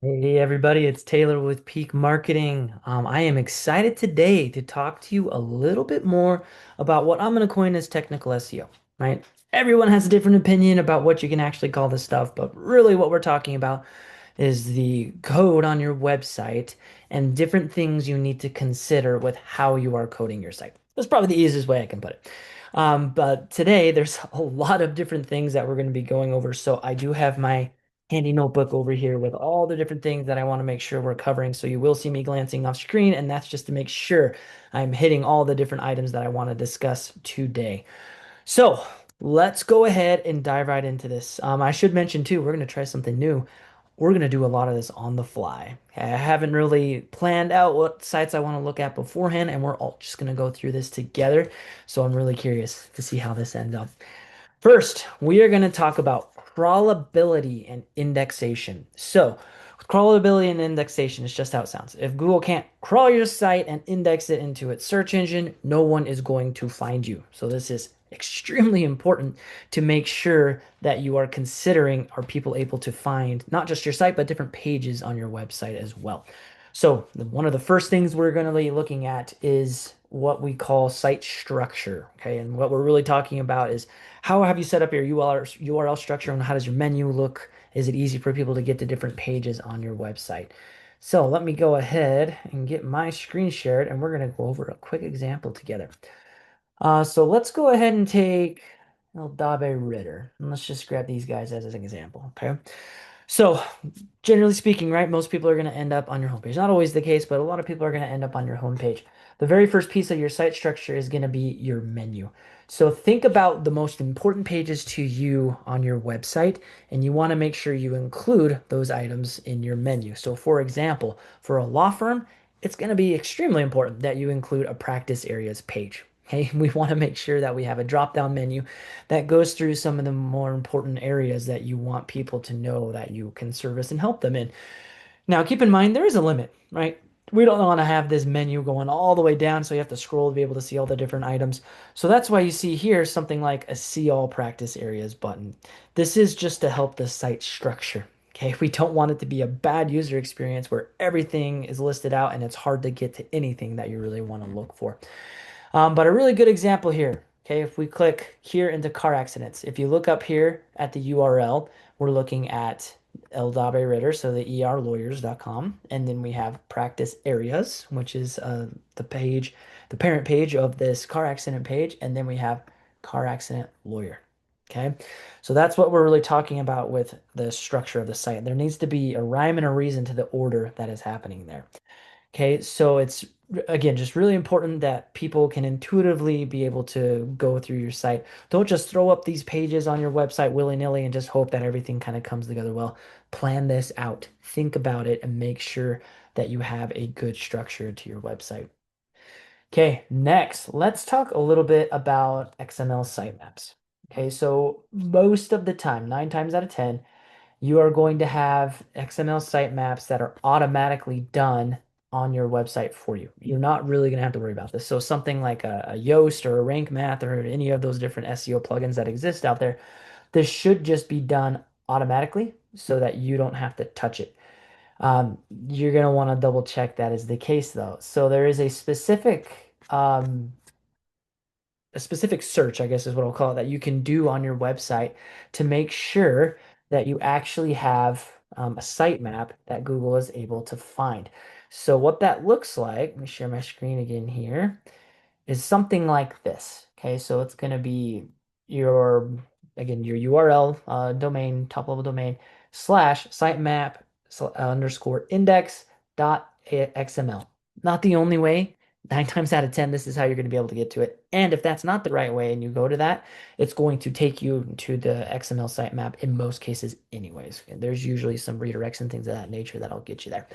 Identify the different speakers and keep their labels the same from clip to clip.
Speaker 1: Hey everybody, it's Taylor with Peak Marketing. I am excited today to talk to you a little bit more about what I'm going to coin as technical SEO, right? Everyone has a different opinion about what you can actually call this stuff, but really what we're talking about is the code on your website and different things you need to consider with how you are coding your site. That's probably the easiest way I can put it. But today there's a lot of different things that we're going to be going over. So I do have my handy notebook over here with all the different things that I want to make sure we're covering. So you will see me glancing off screen, and that's just to make sure I'm hitting all the different items that I want to discuss today. So let's go ahead and dive right into this. I should mention too, we're going to try something new. We're going to do a lot of this on the fly. I haven't really planned out what sites I want to look at beforehand, and we're all just going to go through this together. So I'm really curious to see how this ends up. First, we are going to talk about crawlability and indexation. So, with crawlability and indexation, it's just how it sounds. If Google can't crawl your site and index it into its search engine, no one is going to find you. So, this is extremely important to make sure that you are considering are people able to find not just your site, but different pages on your website as well. So, one of the first things we're going to be looking at is what we call site structure. Okay. And what we're really talking about is how have you set up your URL structure and how does your menu look? Is it easy for people to get to different pages on your website? So let me go ahead and get my screen shared and we're going to go over a quick example together. So let's go ahead and take Eldabe Ritter and let's just grab these guys as an example. Okay. So, generally speaking, right, most people are going to end up on your homepage. Not always the case, but a lot of people are going to end up on your homepage. The very first piece of your site structure is going to be your menu. So, think about the most important pages to you on your website, and you want to make sure you include those items in your menu. So, for example, for a law firm, it's going to be extremely important that you include a practice areas page. Okay, we want to make sure that we have a drop-down menu that goes through some of the more important areas that you want people to know that you can service and help them in. Now, keep in mind, there is a limit, right? We don't want to have this menu going all the way down, so you have to scroll to be able to see all the different items. So that's why you see here something like a see all practice areas button. This is just to help the site structure. Okay, we don't want it to be a bad user experience where everything is listed out and it's hard to get to anything that you really want to look for. But a really good example here, okay, if we click here into car accidents, if you look up here at the URL, we're looking at Eldabe Ritter, so the erlawyers.com, and then we have practice areas, which is the page, the parent page of this car accident page, and then we have car accident lawyer. Okay, so that's what we're really talking about with the structure of the site. There needs to be a rhyme and a reason to the order that is happening there. Okay, so it's again just really important that people can intuitively be able to go through your site. Don't just throw up these pages on your website willy-nilly and just hope that everything kind of comes together well. Plan this out, think about it, and make sure that you have a good structure to your website. Okay, next, let's talk a little bit about XML sitemaps. Okay, so most of the time, 9 times out of 10, you are going to have XML sitemaps that are automatically done on your website for you. You're not really going to have to worry about this. So something like a Yoast or a Rank Math or any of those different SEO plugins that exist out there, this should just be done automatically so that you don't have to touch it. You're going to want to double check that is the case though. So there is a specific search, I guess is what I'll call it, that you can do on your website to make sure that you actually have a sitemap that Google is able to find. So what that looks like, let me share my screen again here, is something like this. Okay, so it's going to be your, again, your URL domain, top level domain, slash sitemap underscore index dot XML. Not the only way. 9 times out of 10, this is how you're going to be able to get to it. And if that's not the right way and you go to that, it's going to take you to the XML sitemap in most cases anyways. And there's usually some redirects and things of that nature that'll get you there.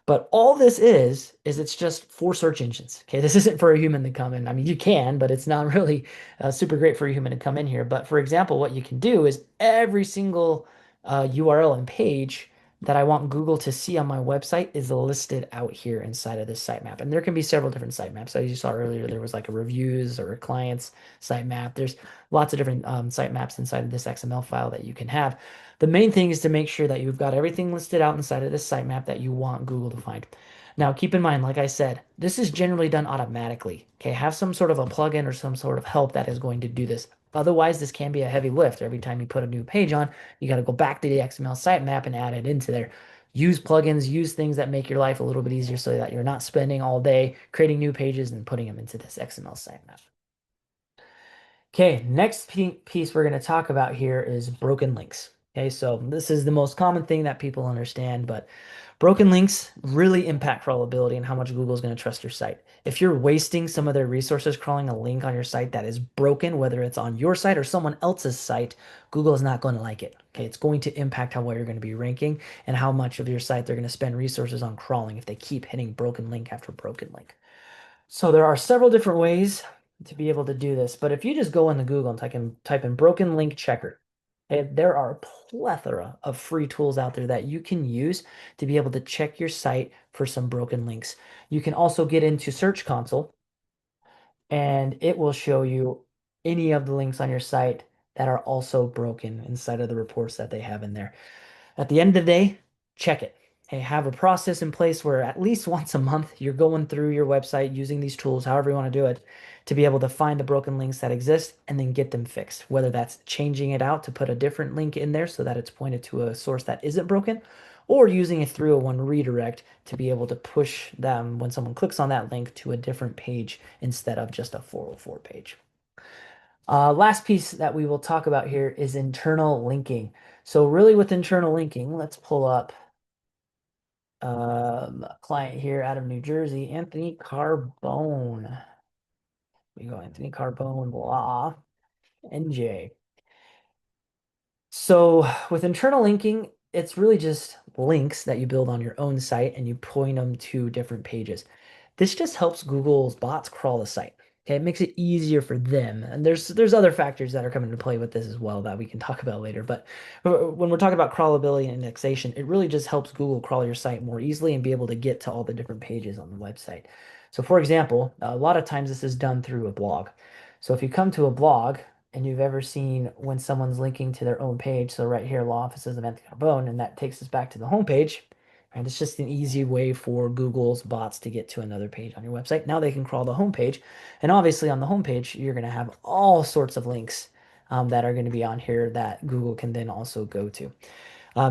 Speaker 1: But all this is it's just for search engines. Okay, this isn't for a human to come in. I mean, you can, but it's not really super great for a human to come in here. But for example, what you can do is every single URL and page, that I want Google to see on my website is listed out here inside of this sitemap. And there can be several different sitemaps. As you saw earlier, there was like a reviews or a clients sitemap. There's lots of different sitemaps inside of this XML file that you can have. The main thing is to make sure that you've got everything listed out inside of this sitemap that you want Google to find. Now, keep in mind, like I said, this is generally done automatically. Okay, have some sort of a plugin or some sort of help that is going to do this. Otherwise, this can be a heavy lift. Every time you put a new page on, you got to go back to the XML sitemap and add it into there. Use plugins, use things that make your life a little bit easier so that you're not spending all day creating new pages and putting them into this XML sitemap. Okay, next piece we're going to talk about here is broken links. Okay, so this is the most common thing that people understand, but broken links really impact crawlability and how much Google is going to trust your site. If you're wasting some of their resources crawling a link on your site that is broken, whether it's on your site or someone else's site, Google is not going to like it. Okay, it's going to impact how well you're going to be ranking and how much of your site they're going to spend resources on crawling if they keep hitting broken link after broken link. So there are several different ways to be able to do this, but if you just go into Google and type in broken link checker, there are a plethora of free tools out there that you can use to be able to check your site for some broken links. You can also get into Search Console and it will show you any of the links on your site that are also broken inside of the reports that they have in there. At the end of the day, check it. Hey, have a process in place where at least once a month you're going through your website using these tools, however you want to do it, to be able to find the broken links that exist and then get them fixed. Whether that's changing it out to put a different link in there so that it's pointed to a source that isn't broken, or using a 301 redirect to be able to push them when someone clicks on that link to a different page instead of just a 404 page. Last piece that we will talk about here is internal linking. So really with internal linking, let's pull up a client here out of New Jersey, Anthony Carbone. We go Anthony Carbone Law, NJ. So with internal linking, it's really just links that you build on your own site and you point them to different pages. This just helps Google's bots crawl the site. Okay, it makes it easier for them. And there's other factors that are coming into play with this as well that we can talk about later. But when we're talking about crawlability and indexation, it really just helps Google crawl your site more easily and be able to get to all the different pages on the website. So for example, a lot of times this is done through a blog. So if you come to a blog and you've ever seen when someone's linking to their own page, so right here, Law Offices of Anthony Carbone, and that takes us back to the homepage. And it's just an easy way for Google's bots to get to another page on your website. Now they can crawl the homepage. And obviously on the homepage, you're going to have all sorts of links that are going to be on here that Google can then also go to.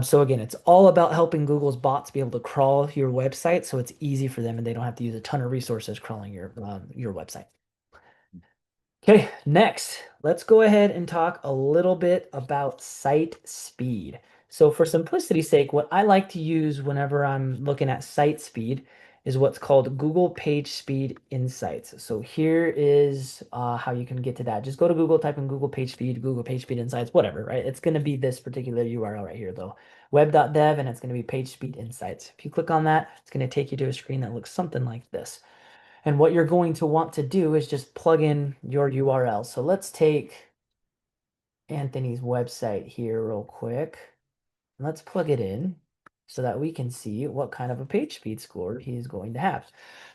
Speaker 1: So again, it's all about helping Google's bots be able to crawl your website so it's easy for them and they don't have to use a ton of resources crawling your website. Okay, next, let's go ahead and talk a little bit about site speed. So for simplicity's sake, what I like to use whenever I'm looking at site speed is what's called Google Page Speed Insights. So here is how you can get to that. Just go to Google, type in Google Page Speed, Google Page Speed Insights, whatever, right? It's going to be this particular URL right here though, web.dev, and it's going to be Page Speed Insights. If you click on that, it's going to take you to a screen that looks something like this. And what you're going to want to do is just plug in your URL. So let's take Anthony's website here real quick. Let's plug it in so that we can see what kind of a page speed score he's going to have.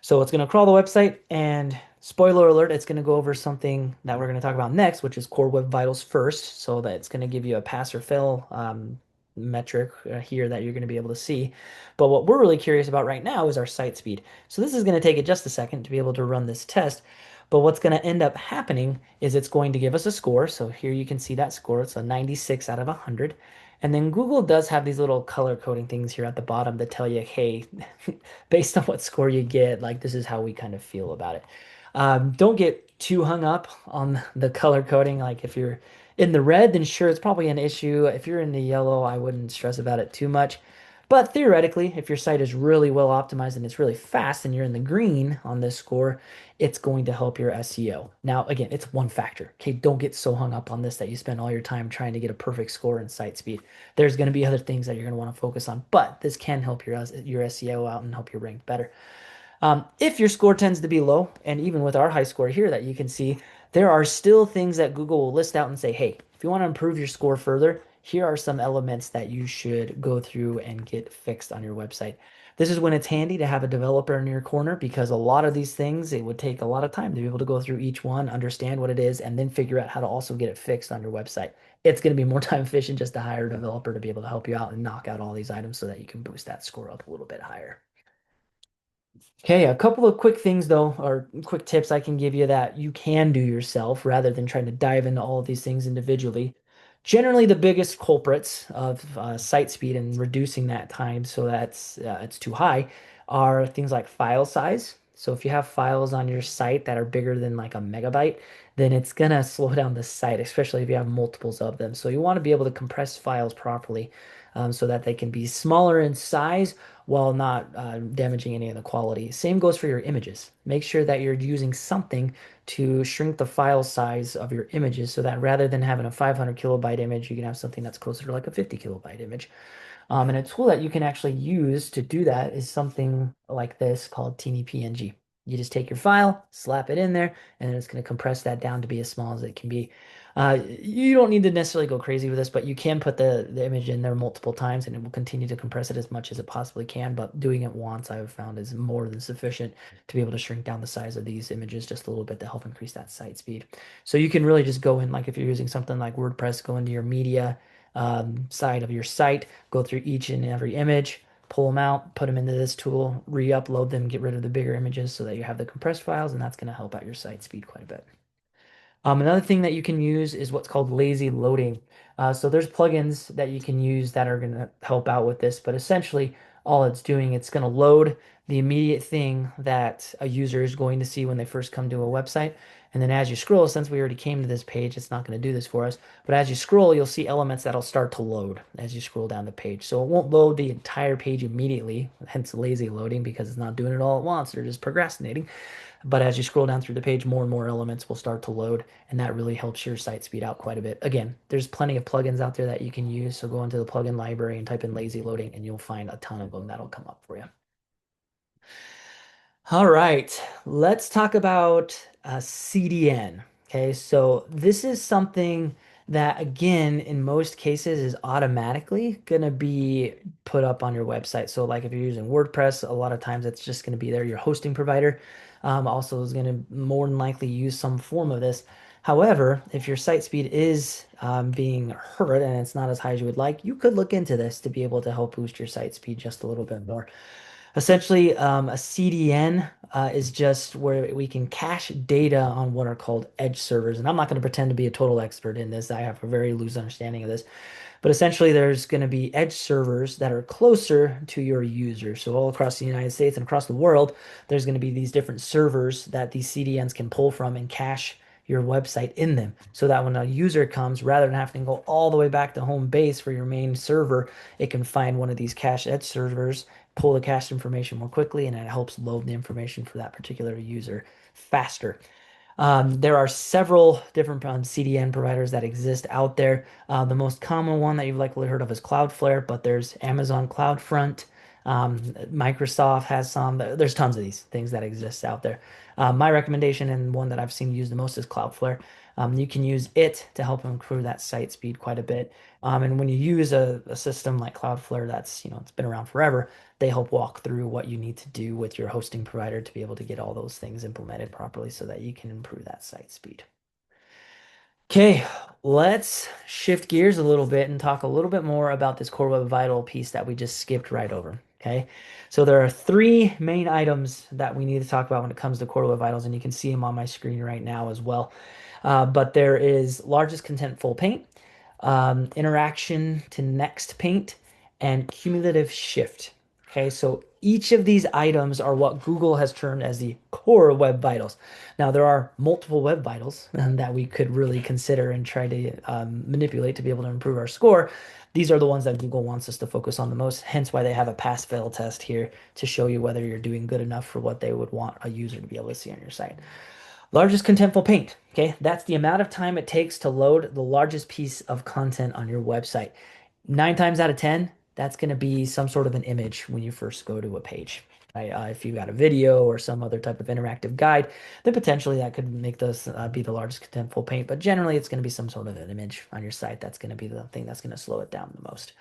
Speaker 1: So it's going to crawl the website, and spoiler alert, it's going to go over something that we're going to talk about next, which is Core Web Vitals first, so that it's going to give you a pass or fail metric here that you're going to be able to see. But what we're really curious about right now is our site speed. So this is going to take it just a second to be able to run this test. But what's going to end up happening is it's going to give us a score. So here you can see that score. It's a 96 out of 100. And then Google does have these little color coding things here at the bottom that tell you, hey, based on what score you get, like this is how we kind of feel about it. Don't get too hung up on the color coding. Like if you're in the red, then sure, it's probably an issue. If you're in the yellow, I wouldn't stress about it too much. But theoretically, if your site is really well optimized and it's really fast and you're in the green on this score, it's going to help your SEO. Now, again, it's one factor. Okay, don't get so hung up on this that you spend all your time trying to get a perfect score in site speed. There's going to be other things that you're going to want to focus on, but this can help your SEO out and help you rank better. If your score tends to be low, and even with our high score here that you can see, there are still things that Google will list out and say, hey, if you want to improve your score further, here are some elements that you should go through and get fixed on your website. This is when it's handy to have a developer in your corner because a lot of these things, it would take a lot of time to be able to go through each one, understand what it is, and then figure out how to also get it fixed on your website. It's going to be more time efficient just to hire a developer to be able to help you out and knock out all these items so that you can boost that score up a little bit higher. Okay, a couple of quick things though, or quick tips I can give you that you can do yourself rather than trying to dive into all of these things individually. Generally, the biggest culprits of site speed and reducing that time so that's it's too high are things like file size. So if you have files on your site that are bigger than like a megabyte, then it's gonna slow down the site, especially if you have multiples of them. So you want to be able to compress files properly, so that they can be smaller in size while not damaging any of the quality. Same goes for your images. Make sure that you're using something to shrink the file size of your images so that rather than having a 500 kilobyte image, you can have something that's closer to like a 50 kilobyte image. And a tool that you can actually use to do that is something like this called Teeny PNG. You just take your file, slap it in there, and then it's going to compress that down to be as small as it can be. You don't need to necessarily go crazy with this, but you can put the image in there multiple times and it will continue to compress it as much as it possibly can. But doing it once, I've found, is more than sufficient to be able to shrink down the size of these images just a little bit to help increase that site speed. So you can really just go in, like if you're using something like WordPress, go into your media side of your site, go through each and every image, pull them out, put them into this tool, re-upload them, get rid of the bigger images so that you have the compressed files, and that's going to help out your site speed quite a bit. Another thing that you can use is what's called lazy loading. So there's plugins that you can use that are going to help out with this, but essentially all it's doing, it's going to load the immediate thing that a user is going to see when they first come to a website. And then as you scroll, since we already came to this page, it's not going to do this for us. But as you scroll, you'll see elements that'll start to load as you scroll down the page. So it won't load the entire page immediately, hence lazy loading, because it's not doing it all at once. They're just procrastinating. But as you scroll down through the page, more and more elements will start to load, and that really helps your site speed out quite a bit. Again, there's plenty of plugins out there that you can use. So go into the plugin library and type in lazy loading, and you'll find a ton of them that'll come up for you. All right, let's talk about CDN. Okay, so this is something that, again, in most cases is automatically going to be put up on your website. So, like if you're using WordPress, a lot of times it's just going to be there. Your hosting provider also is going to more than likely use some form of this. However, if your site speed is being hurt and it's not as high as you would like, you could look into this to be able to help boost your site speed just a little bit more. Essentially, a CDN is just where we can cache data on what are called edge servers. And I'm not going to pretend to be a total expert in this. I have a very loose understanding of this. But essentially, there's going to be edge servers that are closer to your user. So all across the United States and across the world, there's going to be these different servers that these CDNs can pull from and cache your website in them. So that when a user comes, rather than having to go all the way back to home base for your main server, it can find one of these cache edge servers, pull the cache information more quickly, and it helps load the information for that particular user faster. There are several different CDN providers that exist out there. The most common one that you've likely heard of is Cloudflare, but there's Amazon CloudFront. Microsoft has some. There's tons of these things that exist out there. My recommendation and one that I've seen used the most is Cloudflare. You can use it to help improve that site speed quite a bit. And when you use a system like Cloudflare that's, it's been around forever, they help walk through what you need to do with your hosting provider to be able to get all those things implemented properly so that you can improve that site speed. Okay, let's shift gears a little bit and talk a little bit more about this Core Web Vital piece that we just skipped right over. Okay, so there are three main items that we need to talk about when it comes to Core Web Vitals, and you can see them on my screen right now as well. But there is largest contentful paint, interaction to next paint, and cumulative shift. Okay, so each of these items are what Google has termed as the core web vitals. Now, there are multiple web vitals that we could really consider and try to manipulate to be able to improve our score. These are the ones that Google wants us to focus on the most, hence why they have a pass-fail test here to show you whether you're doing good enough for what they would want a user to be able to see on your site. Largest contentful paint. Okay, that's the amount of time it takes to load the largest piece of content on your website. 9 times out of 10, that's going to be some sort of an image when you first go to a page. right? If you got a video or some other type of interactive guide, then potentially that could make those be the largest contentful paint. But generally, it's going to be some sort of an image on your site that's going to be the thing that's going to slow it down the most.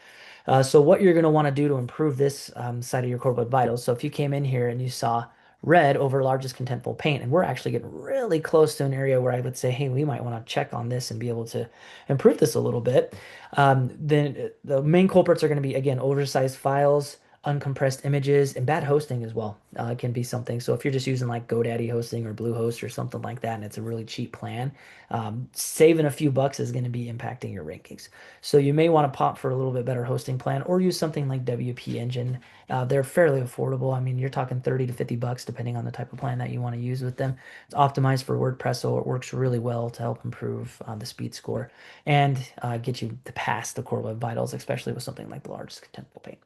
Speaker 1: So what you're going to want to do to improve this side of your core web vitals. So if you came in here and you saw red over largest contentful paint, and we're actually getting really close to an area where I would say, hey, we might want to check on this and be able to improve this a little bit. Then the main culprits are going to be, again, oversized files, uncompressed images, and bad hosting as well can be something. So if you're just using like GoDaddy hosting or Bluehost or something like that, and it's a really cheap plan, saving a few bucks is going to be impacting your rankings. So you may want to pop for a little bit better hosting plan or use something like WP Engine. They're fairly affordable. I mean, you're talking 30 to 50 bucks depending on the type of plan that you want to use with them. It's optimized for WordPress, so it works really well to help improve the speed score and get you to pass the Core Web Vitals, especially with something like the largest contentful paint.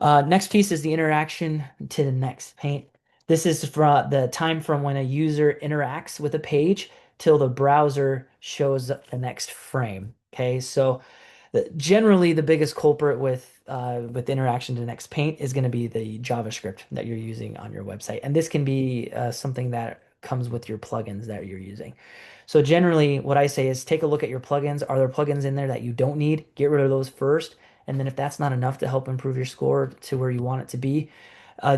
Speaker 1: Next piece is the interaction to the next paint. This is from the time from when a user interacts with a page till the browser shows up the next frame. Okay, so generally the biggest culprit with interaction to the next paint is going to be the JavaScript that you're using on your website, and this can be something that comes with your plugins that you're using. So generally, what I say is take a look at your plugins. Are there plugins in there that you don't need? Get rid of those first. And then if that's not enough to help improve your score to where you want it to be,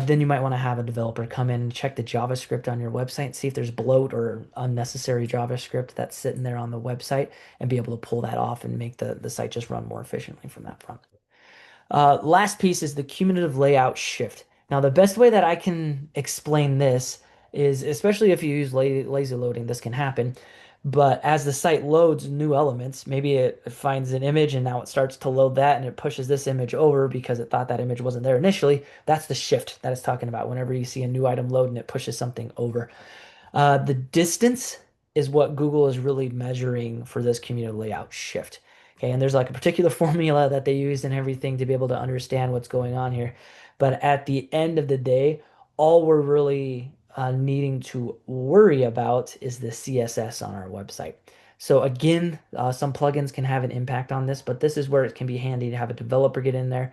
Speaker 1: then you might want to have a developer come in and check the JavaScript on your website, see if there's bloat or unnecessary JavaScript that's sitting there on the website and be able to pull that off and make the site just run more efficiently from that front. Last piece is the cumulative layout shift. Now, the best way that I can explain this is, especially if you use lazy loading, this can happen. But as the site loads new elements, maybe it finds an image and now it starts to load that and it pushes this image over because it thought that image wasn't there initially. That's the shift that it's talking about. Whenever you see a new item load and it pushes something over. The distance is what Google is really measuring for this community layout shift. Okay, and there's like a particular formula that they use and everything to be able to understand what's going on here. But at the end of the day, all we're really needing to worry about is the CSS on our website. So again, some plugins can have an impact on this, but this is where it can be handy to have a developer get in there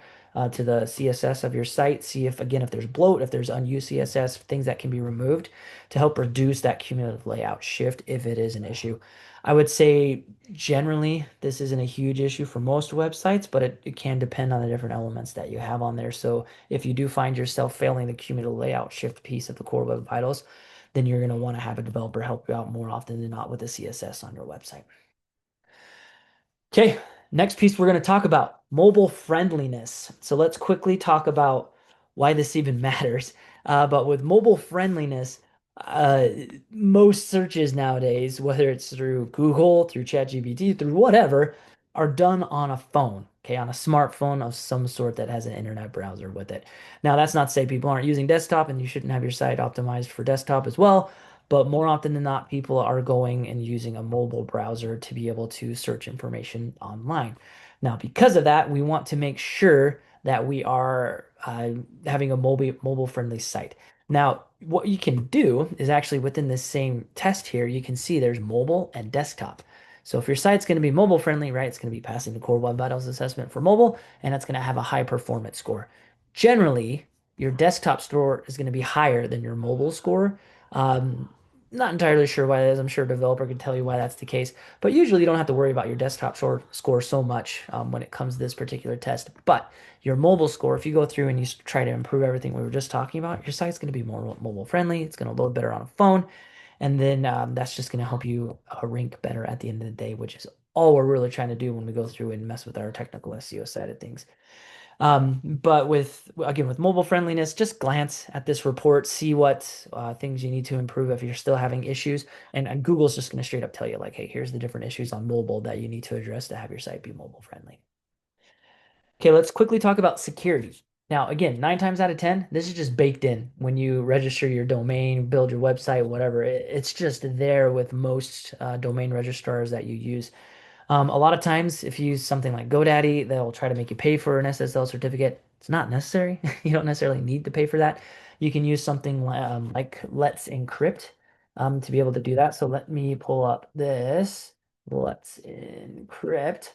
Speaker 1: to the CSS of your site, see if, again, if there's bloat, if there's unused CSS, things that can be removed to help reduce that cumulative layout shift if it is an issue. I would say generally this isn't a huge issue for most websites, but it can depend on the different elements that you have on there. So if you do find yourself failing the cumulative layout shift piece of the Core Web Vitals, then you're going to want to have a developer help you out more often than not with the CSS on your website. Okay, next piece we're going to talk about mobile friendliness. So let's quickly talk about why this even matters. But with mobile friendliness, uh, most searches nowadays, whether it's through Google, through ChatGPT, through whatever, are done on a phone, okay, on a smartphone of some sort that has an internet browser with it. Now, that's not to say people aren't using desktop and you shouldn't have your site optimized for desktop as well. But more often than not, people are going and using a mobile browser to be able to search information online. Now, because of that, we want to make sure that we are having a mobile friendly site. Now, what you can do is actually within this same test here, you can see there's mobile and desktop. So if your site's going to be mobile friendly, right, it's going to be passing the Core Web Vitals assessment for mobile, and it's going to have a high performance score. Generally, your desktop score is going to be higher than your mobile score. Um, Not entirely sure why that is. I'm sure a developer could tell you why that's the case. But usually you don't have to worry about your desktop score so much when it comes to this particular test. But your mobile score, if you go through and you try to improve everything we were just talking about, your site's going to be more mobile friendly. It's going to load better on a phone. And then that's just going to help you rank better at the end of the day, which is all we're really trying to do when we go through and mess with our technical SEO side of things. But with mobile friendliness, just glance at this report, see what things you need to improve if you're still having issues. And Google's just going to straight up tell you like, hey, here's the different issues on mobile that you need to address to have your site be mobile friendly. Okay, let's quickly talk about security. Now, again, 9 times out of 10, this is just baked in when you register your domain, build your website, whatever. It's just there with most domain registrars that you use. A lot of times, if you use something like GoDaddy, they'll try to make you pay for an SSL certificate. It's not necessary. You don't necessarily need to pay for that. You can use something like Let's Encrypt to be able to do that. So let me pull up this Let's Encrypt.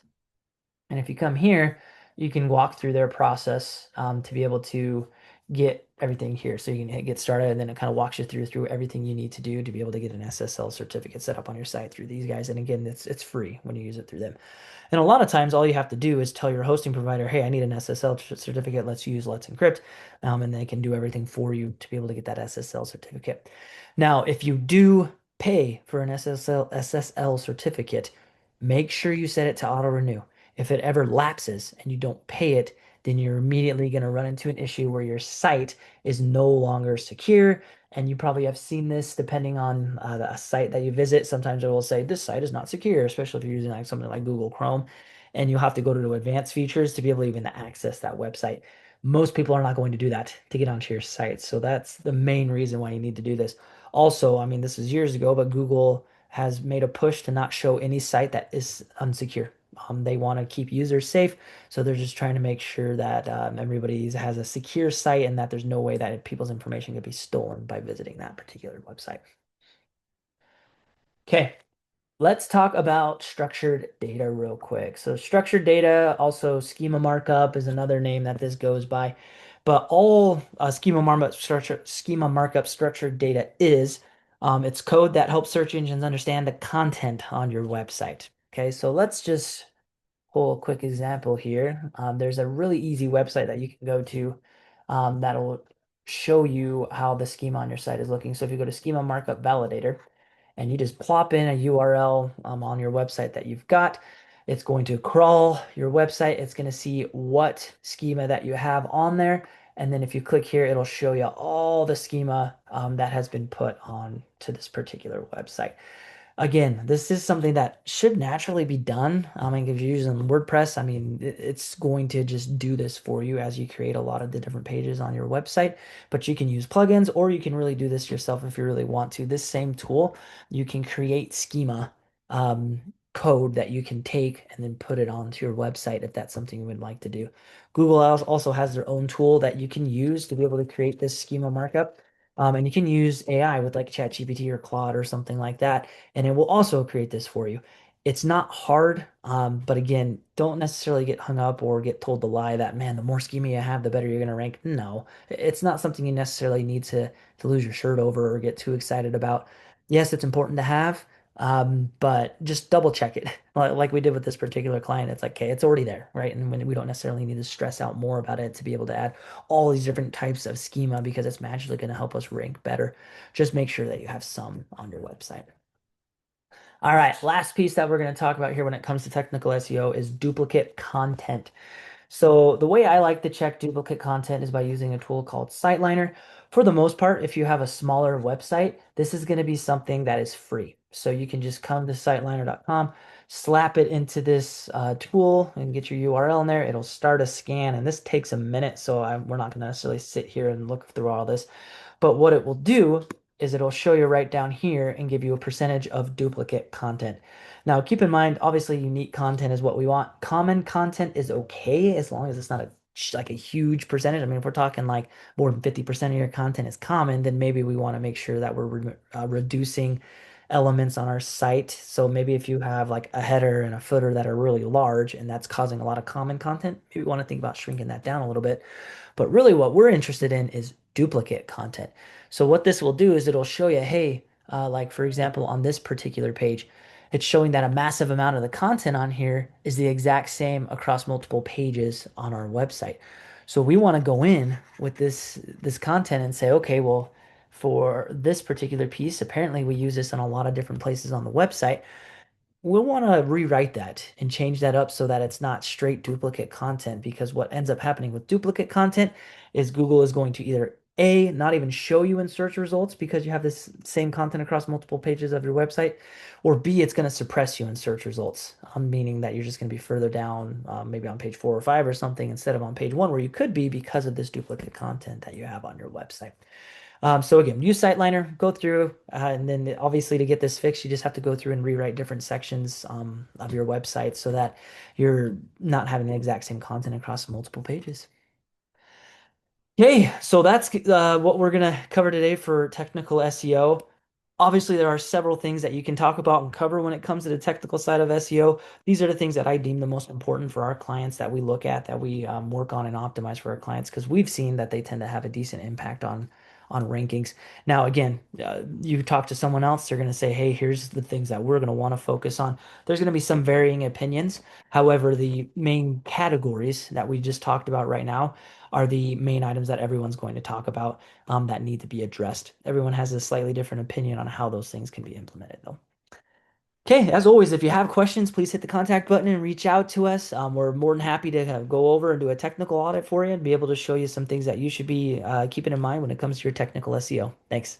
Speaker 1: And if you come here, you can walk through their process to be able to get everything here. So you can hit get started, and then it kind of walks you through everything you need to do to be able to get an SSL certificate set up on your site through these guys. And again, it's free when you use it through them. And a lot of times, all you have to do is tell your hosting provider, "Hey, I need an SSL certificate. Let's use Let's Encrypt," and they can do everything for you to be able to get that SSL certificate. Now, if you do pay for an SSL certificate, make sure you set it to auto renew. If it ever lapses and you don't pay it, then you're immediately going to run into an issue where your site is no longer secure. And you probably have seen this depending on a site that you visit. Sometimes it will say this site is not secure, especially if you're using like something like Google Chrome, and you'll have to go to advanced features to be able to even access that website. Most people are not going to do that to get onto your site. So that's the main reason why you need to do this. Also, I mean, this is years ago, but Google has made a push to not show any site that is unsecure. They want to keep users safe, so they're just trying to make sure that everybody has a secure site and that there's no way that people's information could be stolen by visiting that particular website. Okay, let's talk about structured data real quick. So structured data, also schema markup is another name that this goes by. But all schema markup structured data is it's code that helps search engines understand the content on your website. Okay, so let's just pull a quick example here. There's a really easy website that you can go to that'll show you how the schema on your site is looking. So if you go to Schema Markup Validator and you just plop in a URL on your website that you've got, it's going to crawl your website. It's going to see what schema that you have on there. And then if you click here, it'll show you all the schema that has been put on to this particular website. Again, this is something that should naturally be done. I mean, if you're using WordPress, I mean, it's going to just do this for you as you create a lot of the different pages on your website. But you can use plugins or you can really do this yourself if you really want to. This same tool, you can create schema code that you can take and then put it onto your website if that's something you would like to do. Google also has their own tool that you can use to be able to create this schema markup. And you can use AI with like ChatGPT or Claude or something like that, and it will also create this for you. It's not hard, but again, don't necessarily get hung up or get told the lie that, man, the more schema you have, the better you're going to rank. No, it's not something you necessarily need to lose your shirt over or get too excited about. Yes, it's important to have, but just double check it. Like we did with this particular client, it's like, okay, it's already there, right? And when we don't necessarily need to stress out more about it to be able to add all these different types of schema because it's magically going to help us rank better. Just make sure that you have some on your website. All right, last piece that we're going to talk about here when it comes to technical SEO is duplicate content. So the way I like to check duplicate content is by using a tool called SiteLiner. For the most part, if you have a smaller website, this is going to be something that is free. So you can just come to siteliner.com, slap it into this tool and get your URL in there. It'll start a scan, and this takes a minute, so we're not going to necessarily sit here and look through all this. But what it will do is it'll show you right down here and give you a percentage of duplicate content. Now, keep in mind, obviously, unique content is what we want. Common content is okay as long as it's not like a huge percentage. I mean, if we're talking like more than 50% of your content is common, then maybe we want to make sure that we're reducing elements on our site. So maybe if you have like a header and a footer that are really large and that's causing a lot of common content, maybe we want to think about shrinking that down a little bit. But really what we're interested in is duplicate content. So what this will do is it'll show you, hey, like for example, on this particular page, it's showing that a massive amount of the content on here is the exact same across multiple pages on our website. So we want to go in with this content and say, okay, well, for this particular piece, apparently we use this in a lot of different places on the website. We'll want to rewrite that and change that up so that it's not straight duplicate content, because what ends up happening with duplicate content is Google is going to either A, not even show you in search results because you have this same content across multiple pages of your website, or B, it's going to suppress you in search results, meaning that you're just going to be further down, maybe on page 4 or 5 or something instead of on page 1 where you could be because of this duplicate content that you have on your website. So again, use SiteLiner, go through, and then obviously to get this fixed, you just have to go through and rewrite different sections of your website so that you're not having the exact same content across multiple pages. Okay, so that's what we're gonna cover today for technical SEO. Obviously, there are several things that you can talk about and cover when it comes to the technical side of SEO. These are the things that I deem the most important for our clients that we look at, that we work on and optimize for our clients, because we've seen that they tend to have a decent impact on rankings. Now, again, you talk to someone else, they're going to say, "Hey, here's the things that we're going to want to focus on." There's going to be some varying opinions. However, the main categories that we just talked about right now are the main items that everyone's going to talk about that need to be addressed. Everyone has a slightly different opinion on how those things can be implemented, though. Okay, as always, if you have questions, please hit the contact button and reach out to us. We're more than happy to go over and do a technical audit for you and be able to show you some things that you should be keeping in mind when it comes to your technical SEO. Thanks.